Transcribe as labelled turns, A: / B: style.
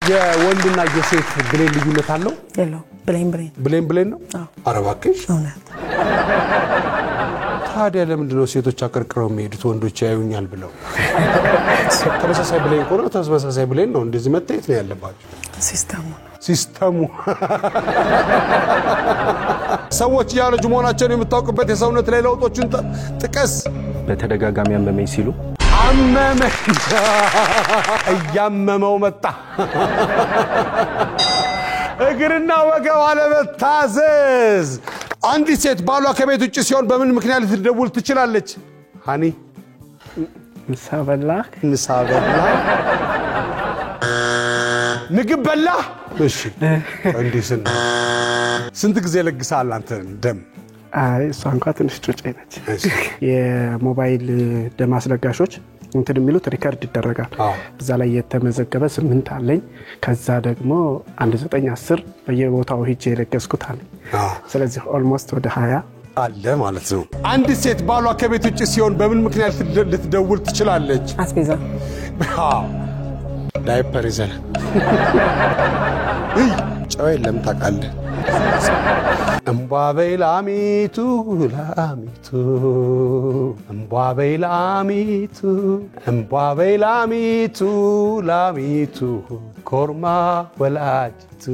A: የወንድና የሴት ብሌን ልዩነት አለው
B: የለው ብሌን ነው
A: አረባከሽ ታዲያ ለምንድነው ሴቶች አቀርቅረው የሚሄዱት ወንዶች ያዩኛል ብለው ተመሳሳይ ብሌን ቆሮ ተመሳሳይ ብሌን ነው እንደዚህ መታየት ነው ያለባቸው ሲስተሙ ሰዎች ያረጁ መሆናቸውን የምታውቁበት የሰውነት ላይ ለውጦችን ጥቀስ
C: በተደጋጋሚ አመመኝ ሲሉ
A: አመመኝ ያመመው መጣ እግርና ወገብ አለመታዘዝ አንዲት ሴት ባሏ ከቤት ውጪ ሲሆን በምን ምክንያት ልትደውል ትችላለች ሃኒ
D: ምሳበላ
A: ምግብ በላ እሺ እንዲስን ስንት ጊዜ ለግሳል አንተ ደም
D: አይ ሷንኳ ትንሽ ጩጬ ነች የሞባይል ደም አስለጋሾች እንትን የሚሉት ሪከርድ ይደረጋል እዛ ላይ የተመዘገበ 8 አለኝ ከዛ ደግሞ 1910 በየቦታው ሄጄ ለገስኩት አለኝ ስለዚህ ኦልሞስት ወደ 20
A: አለ ማለት ነው አንድ ሴት ባሏ ከቤት ውጪ ሲሆን በምን ምክንያት ልትደውል ትችላለች
B: አስቤዛ
A: ዳይፐር ይዘህ ጨው የለም ታውቃለህ እምቧበይ ላሚቱ ላሚቱ ኮርማ ወላጅቱ